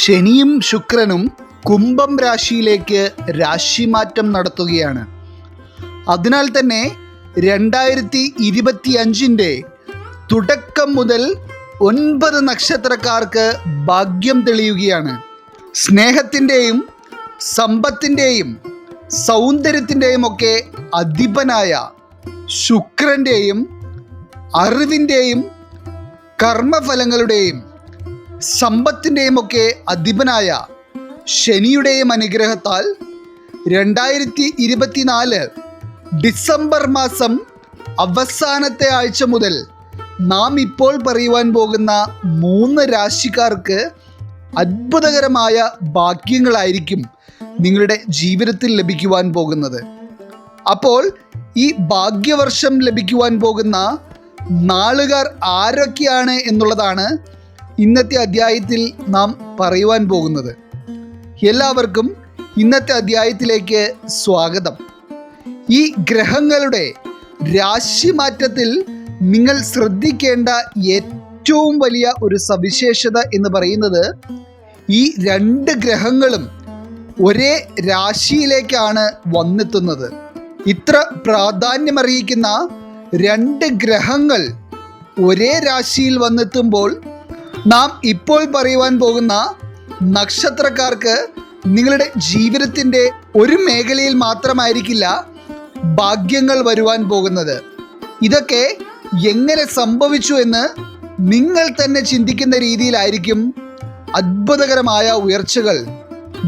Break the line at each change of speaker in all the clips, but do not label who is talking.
ശനിയും ശുക്രനും കുംഭം രാശിയിലേക്ക് രാശിമാറ്റം നടത്തുകയാണ്. അതിനാൽ തന്നെ 2025 തുടക്കം മുതൽ 9 നക്ഷത്രക്കാർക്ക് ഭാഗ്യം തെളിയുകയാണ്. സ്നേഹത്തിൻ്റെയും സമ്പത്തിൻ്റെയും സൗന്ദര്യത്തിൻ്റെയും ഒക്കെ അധിപനായ ശുക്രൻ്റെയും അറിവിൻ്റെയും കർമ്മഫലങ്ങളുടെയും സമ്പത്തിൻ്റെയും ഒക്കെ അധിപനായ ശനിയുടെയും അനുഗ്രഹത്താൽ 2024 ഡിസംബർ മാസം അവസാനത്തെ ആഴ്ച മുതൽ നാം ഇപ്പോൾ പറയുവാൻ പോകുന്ന 3 രാശിക്കാർക്ക് അത്ഭുതകരമായ ഭാഗ്യങ്ങളായിരിക്കും നിങ്ങളുടെ ജീവിതത്തിൽ ലഭിക്കുവാൻ പോകുന്നത്. അപ്പോൾ ഈ ഭാഗ്യവർഷം ലഭിക്കുവാൻ പോകുന്ന നാളുകാർ ആരൊക്കെയാണ് എന്നുള്ളതാണ് ഇന്നത്തെ അധ്യായത്തിൽ നാം പറയുവാൻ പോകുന്നത്. എല്ലാവർക്കും ഇന്നത്തെ അധ്യായത്തിലേക്ക് സ്വാഗതം. ഈ ഗ്രഹങ്ങളുടെ രാശിമാറ്റത്തിൽ നിങ്ങൾ ശ്രദ്ധിക്കേണ്ട ഏറ്റവും വലിയ ഒരു സവിശേഷത എന്ന് പറയുന്നത് ഈ 2 ഗ്രഹങ്ങളും ഒരേ രാശിയിലേക്കാണ് വന്നെത്തുന്നത്. ഇത്ര പ്രാധാന്യമറിയിക്കുന്ന 2 ഗ്രഹങ്ങൾ ഒരേ രാശിയിൽ വന്നെത്തുമ്പോൾ നാം ഇപ്പോൾ പറയുവാൻ പോകുന്ന നക്ഷത്രക്കാർക്ക് നിങ്ങളുടെ ജീവിതത്തിൻ്റെ ഒരു മേഖലയിൽ മാത്രമായിരിക്കില്ല ഭാഗ്യങ്ങൾ വരുവാൻ പോകുന്നത്. ഇതൊക്കെ എങ്ങനെ സംഭവിച്ചു എന്ന് നിങ്ങൾ തന്നെ ചിന്തിക്കുന്ന രീതിയിലായിരിക്കും അത്ഭുതകരമായ ഉയർച്ചകൾ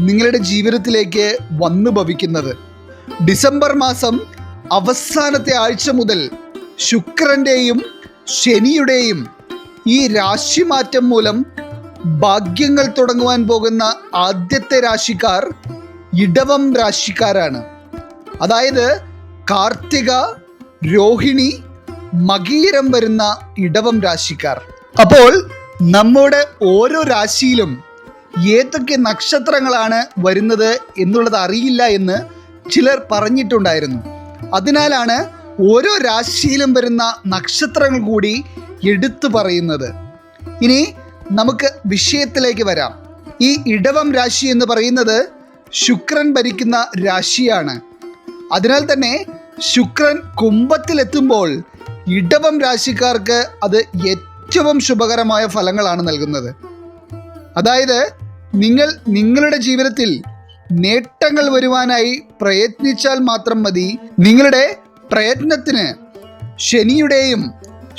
നിങ്ങളുടെ ജീവിതത്തിലേക്ക് വന്നു ഭവിക്കുന്നത്. ഡിസംബർ മാസം അവസാനത്തെ ആഴ്ച മുതൽ ശുക്രൻ്റെയും ശനിയുടെയും ഈ രാശിമാറ്റം മൂലം ഭാഗ്യങ്ങൾ തുടങ്ങുവാൻ പോകുന്ന ആദ്യത്തെ രാശിക്കാർ ഇടവം രാശിക്കാരാണ്. അതായത് കാർത്തിക, രോഹിണി, മകീരം വരുന്ന ഇടവം രാശിക്കാർ. അപ്പോൾ നമ്മുടെ ഓരോ രാശിയിലും ഏതൊക്കെ നക്ഷത്രങ്ങളാണ് വരുന്നത് എന്നുള്ളത് അറിയില്ല എന്ന് ചിലർ പറഞ്ഞിട്ടുണ്ടായിരുന്നു. അതിനാലാണ് ഓരോ രാശിയിലും വരുന്ന നക്ഷത്രങ്ങൾ കൂടി എടുത്തു പറയുന്നത്. ഇനി നമുക്ക് വിഷയത്തിലേക്ക് വരാം. ഈ ഇടവം രാശി എന്ന് പറയുന്നത് ശുക്രൻ ഭരിക്കുന്ന രാശിയാണ്. അതിനാൽ തന്നെ ശുക്രൻ കുംഭത്തിലെത്തുമ്പോൾ ഇടവം രാശിക്കാർക്ക് അത് ഏറ്റവും ശുഭകരമായ ഫലങ്ങളാണ് നൽകുന്നത്. അതായത് നിങ്ങൾ നിങ്ങളുടെ ജീവിതത്തിൽ നേട്ടങ്ങൾ വരുവാനായി പ്രയത്നിച്ചാൽ മാത്രം മതി. നിങ്ങളുടെ പ്രയത്നത്തിന് ശനിയുടെയും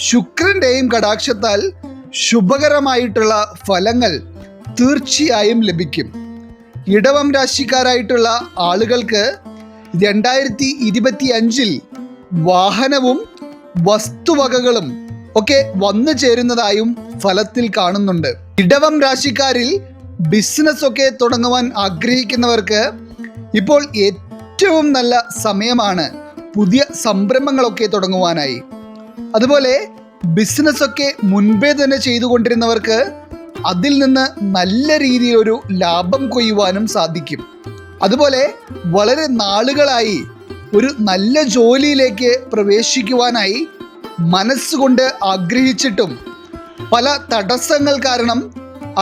ശുക്രൻ്റെയും കടാക്ഷത്താൽ ശുഭകരമായിട്ടുള്ള ഫലങ്ങൾ തീർച്ചയായും ലഭിക്കും. ഇടവം രാശിക്കാരായിട്ടുള്ള ആളുകൾക്ക് 2025 വാഹനവും വസ്തുവകകളും ഒക്കെ വന്നു ചേരുന്നതായും ഫലത്തിൽ കാണുന്നുണ്ട്. ഇടവം രാശിക്കാരിൽ ബിസിനസ് ഒക്കെ തുടങ്ങുവാൻ ആഗ്രഹിക്കുന്നവർക്ക് ഇപ്പോൾ ഏറ്റവും നല്ല സമയമാണ് പുതിയ സംരംഭങ്ങളൊക്കെ തുടങ്ങുവാനായി. അതുപോലെ ബിസിനസ് ഒക്കെ മുൻപേ തന്നെ ചെയ്തുകൊണ്ടിരുന്നവർക്ക് അതിൽ നിന്ന് നല്ല രീതിയിലൊരു ലാഭം കൊയ്യുവാനും സാധിക്കും. അതുപോലെ വളരെ നാളുകളായി ഒരു നല്ല ജോലിയിലേക്ക് പ്രവേശിക്കുവാനായി മനസ്സുകൊണ്ട് ആഗ്രഹിച്ചിട്ടും പല തടസ്സങ്ങൾ കാരണം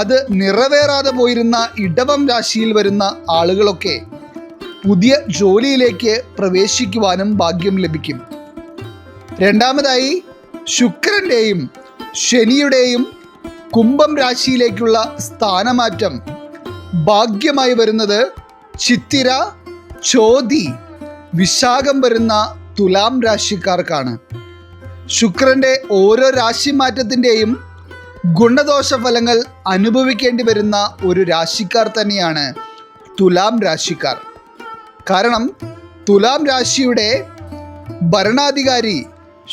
അത് നിറവേറാതെ പോയിരുന്ന ഇടവം രാശിയിൽ വരുന്ന ആളുകളൊക്കെ പുതിയ ജോലിയിലേക്ക് പ്രവേശിക്കുവാനും ഭാഗ്യം ലഭിക്കും. രണ്ടാമതായി ശുക്രൻ്റെയും ശനിയുടെയും കുംഭം രാശിയിലേക്കുള്ള സ്ഥാനമാറ്റം ഭാഗ്യമായി വരുന്നത് ചിത്തിര, ചോതി, വിശാഖം വരുന്ന തുലാം രാശിക്കാർക്കാണ്. ശുക്രൻ്റെ ഓരോ രാശിമാറ്റത്തിൻ്റെയും ഗുണദോഷ ഫലങ്ങൾ അനുഭവിക്കേണ്ടി വരുന്ന ഒരു രാശിക്കാർ തന്നെയാണ് തുലാം രാശിക്കാർ. കാരണം തുലാം രാശിയുടെ ഭരണാധികാരി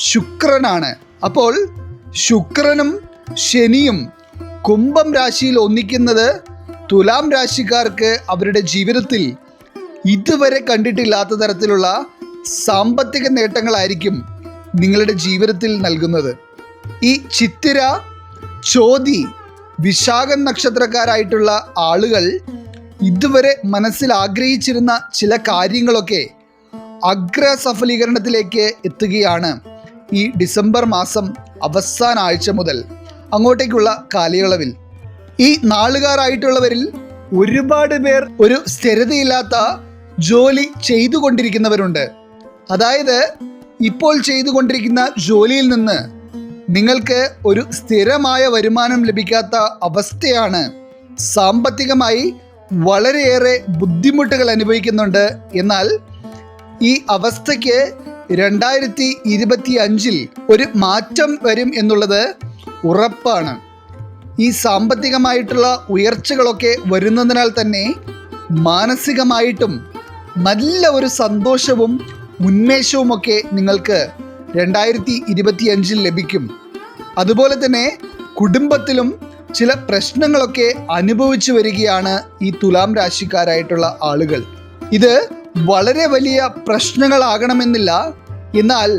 ശുക്രനാണ്. അപ്പോൾ ശുക്രനും ശനിയും കുംഭം രാശിയിൽ ഒന്നിക്കുന്നത് തുലാം രാശിക്കാർക്ക് അവരുടെ ജീവിതത്തിൽ ഇതുവരെ കണ്ടിട്ടില്ലാത്ത തരത്തിലുള്ള സാമ്പത്തിക നേട്ടങ്ങളായിരിക്കും നിങ്ങളുടെ ജീവിതത്തിൽ നൽകുന്നത്. ഈ ചിത്തിര, ചോതി, വിശാഖം നക്ഷത്രക്കാരായിട്ടുള്ള ആളുകൾ ഇതുവരെ മനസ്സിൽ ആഗ്രഹിച്ചിരുന്ന ചില കാര്യങ്ങളൊക്കെ അഗ്രസഫലീകരണത്തിലേക്ക് എത്തുകയാണ് ഈ ഡിസംബർ മാസം അവസാന ആഴ്ച മുതൽ അങ്ങോട്ടേക്കുള്ള കാലയളവിൽ. ഈ നാളുകാരായിട്ടുള്ളവരിൽ ഒരുപാട് പേർ ഒരു സ്ഥിരതയില്ലാത്ത ജോലി ചെയ്തുകൊണ്ടിരിക്കുന്നവരുണ്ട്. അതായത് ഇപ്പോൾ ചെയ്തുകൊണ്ടിരിക്കുന്ന ജോലിയിൽ നിന്ന് നിങ്ങൾക്ക് ഒരു സ്ഥിരമായ വരുമാനം ലഭിക്കാത്ത അവസ്ഥയാണ്. സാമ്പത്തികമായി വളരെയേറെ ബുദ്ധിമുട്ടുകൾ അനുഭവിക്കുന്നുണ്ട്. എന്നാൽ ഈ അവസ്ഥയ്ക്ക് 2025 ഒരു മാറ്റം വരും എന്നുള്ളത് ഉറപ്പാണ്. ഈ സാമ്പത്തികമായിട്ടുള്ള ഉയർച്ചകളൊക്കെ വരുന്നതിനാൽ തന്നെ മാനസികമായിട്ടും നല്ല ഒരു സന്തോഷവും ഉന്മേഷവുമൊക്കെ നിങ്ങൾക്ക് 2025 ലഭിക്കും. അതുപോലെ തന്നെ കുടുംബത്തിലും ചില പ്രശ്നങ്ങളൊക്കെ അനുഭവിച്ചു വരികയാണ് ഈ തുലാം രാശിക്കാരായിട്ടുള്ള ആളുകൾ. ഇത് വളരെ വലിയ പ്രശ്നങ്ങളാകണമെന്നില്ല, എന്നാൽ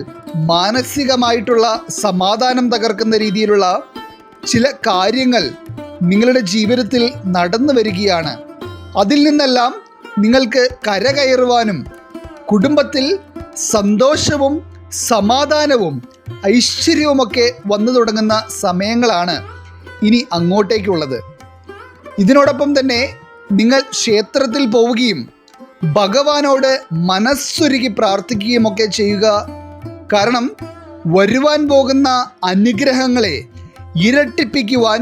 മാനസികമായിട്ടുള്ള സമാധാനം തകർക്കുന്ന രീതിയിലുള്ള ചില കാര്യങ്ങൾ നിങ്ങളുടെ ജീവിതത്തിൽ നടന്നു വരികയാണ്. അതിൽ നിന്നെല്ലാം നിങ്ങൾക്ക് കരകയറുവാനും കുടുംബത്തിൽ സന്തോഷവും സമാധാനവും ഐശ്വര്യവുമൊക്കെ വന്നു തുടങ്ങുന്ന സമയങ്ങളാണ് ഇനി അങ്ങോട്ടേക്കുള്ളത്. ഇതിനോടൊപ്പം തന്നെ നിങ്ങൾ ക്ഷേത്രത്തിൽ പോവുകയും ഭഗവാനോട് മനസ്സൊരുക്കി പ്രാർത്ഥിക്കുകയും ഒക്കെ ചെയ്യുക. കാരണം വരുവാൻ പോകുന്ന അനുഗ്രഹങ്ങളെ ഇരട്ടിപ്പിക്കുവാൻ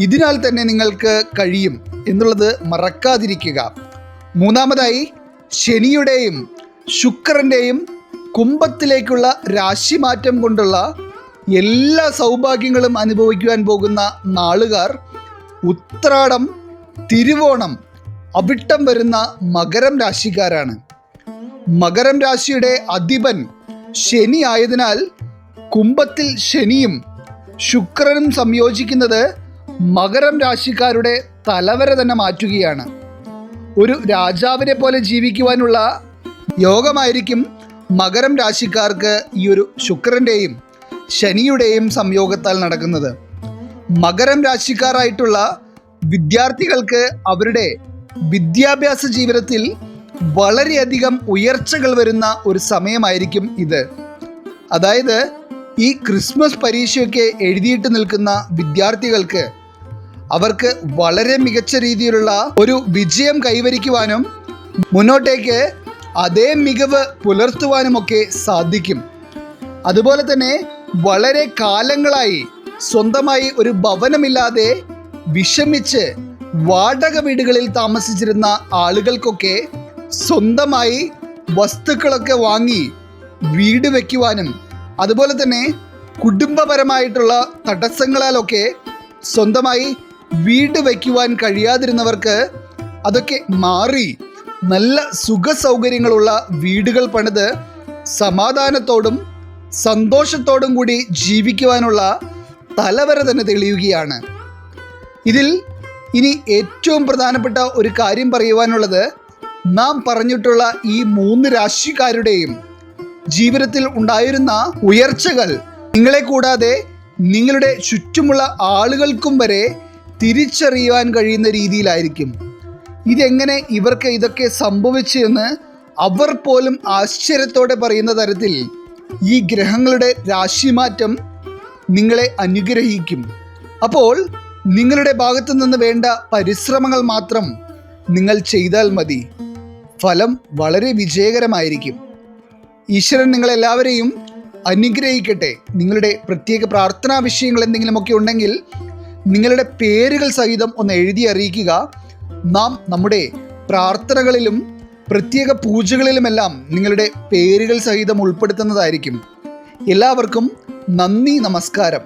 ഇതിനാൽ തന്നെ നിങ്ങൾക്ക് കഴിയും എന്നുള്ളത് മറക്കാതിരിക്കുക. മൂന്നാമതായി, ശനിയുടെയും ശുക്രൻ്റെയും കുംഭത്തിലേക്കുള്ള രാശിമാറ്റം കൊണ്ടുള്ള എല്ലാ സൗഭാഗ്യങ്ങളും അനുഭവിക്കുവാൻ പോകുന്ന നാളുകാർ ഉത്രാടം, തിരുവോണം, അവിട്ടം വരുന്ന മകരം രാശിക്കാരാണ്. മകരം രാശിയുടെ അധിപൻ ശനി ആയതിനാൽ കുംഭത്തിൽ ശനിയും ശുക്രനും സംയോജിക്കുന്നത് മകരം രാശിക്കാരുടെ തലവര തന്നെ മാറ്റുകയാണ്. ഒരു രാജാവിനെ പോലെ ജീവിക്കുവാനുള്ള യോഗമായിരിക്കും മകരം രാശിക്കാർക്ക് ഈ ഒരു ശുക്രൻ്റെയും ശനിയുടെയും സംയോഗത്താൽ നടക്കുന്നത്. മകരം രാശിക്കാരായിട്ടുള്ള വിദ്യാർത്ഥികൾക്ക് അവരുടെ വിദ്യാഭ്യാസ ജീവിതത്തിൽ വളരെയധികം ഉയർച്ചകൾ വരുന്ന ഒരു സമയമായിരിക്കും ഇത്. അതായത് ഈ ക്രിസ്മസ് പരീക്ഷയൊക്കെ എഴുതിയിട്ട് നിൽക്കുന്ന വിദ്യാർത്ഥികൾക്ക് അവർക്ക് വളരെ മികച്ച രീതിയിലുള്ള ഒരു വിജയം കൈവരിക്കുവാനും മുന്നോട്ടേക്ക് അതേ മികവ് പുലർത്തുവാനുമൊക്കെ സാധിക്കും. അതുപോലെ തന്നെ വളരെ കാലങ്ങളായി സ്വന്തമായി ഒരു ഭവനമില്ലാതെ വിഷമിച്ച് വാടക വീടുകളിൽ താമസിച്ചിരുന്ന ആളുകൾക്കൊക്കെ സ്വന്തമായി വസ്തുക്കളൊക്കെ വാങ്ങി വീട് വയ്ക്കുവാനും, അതുപോലെ തന്നെ കുടുംബപരമായിട്ടുള്ള തടസ്സങ്ങളാലൊക്കെ സ്വന്തമായി വീട് വയ്ക്കുവാൻ കഴിയാതിരുന്നവർക്ക് അതൊക്കെ മാറി നല്ല സുഖ സൗകര്യങ്ങളുള്ള വീടുകൾ പണിത് സമാധാനത്തോടും സന്തോഷത്തോടും കൂടി ജീവിക്കുവാനുള്ള തലവര തന്നെ തെളിയുകയാണ്. ഇതിൽ ഇനി ഏറ്റവും പ്രധാനപ്പെട്ട ഒരു കാര്യം പറയുവാനുള്ളത്, നാം പറഞ്ഞിട്ടുള്ള ഈ 3 രാശിക്കാരുടെയും ജീവിതത്തിൽ ഉണ്ടായിരുന്ന ഉയർച്ചകൾ നിങ്ങളെ കൂടാതെ നിങ്ങളുടെ ചുറ്റുമുള്ള ആളുകൾക്കും വരെ തിരിച്ചറിയുവാൻ കഴിയുന്ന രീതിയിലായിരിക്കും. ഇതെങ്ങനെ ഇവർക്ക് ഇതൊക്കെ സംഭവിച്ചു എന്ന് അവർ പോലും ആശ്ചര്യത്തോടെ പറയുന്ന തരത്തിൽ ഈ ഗ്രഹങ്ങളുടെ രാശിമാറ്റം നിങ്ങളെ അനുഗ്രഹിക്കും. അപ്പോൾ നിങ്ങളുടെ ഭാഗത്തു നിന്ന് വേണ്ട പരിശ്രമങ്ങൾ മാത്രം നിങ്ങൾ ചെയ്താൽ മതി. ഫലം വളരെ വിജയകരമായിരിക്കും. ഈശ്വരൻ നിങ്ങളെല്ലാവരെയും അനുഗ്രഹിക്കട്ടെ. നിങ്ങളുടെ പ്രത്യേക പ്രാർത്ഥനാ വിഷയങ്ങൾ എന്തെങ്കിലുമൊക്കെ ഉണ്ടെങ്കിൽ നിങ്ങളുടെ പേരുകൾ സഹിതം ഒന്ന് എഴുതി അറിയിക്കുക. നാം നമ്മുടെ പ്രാർത്ഥനകളിലും പ്രത്യേക പൂജകളിലുമെല്ലാം നിങ്ങളുടെ പേരുകൾ സഹിതം ഉൾപ്പെടുത്തുന്നതായിരിക്കും. എല്ലാവർക്കും നന്ദി, നമസ്കാരം.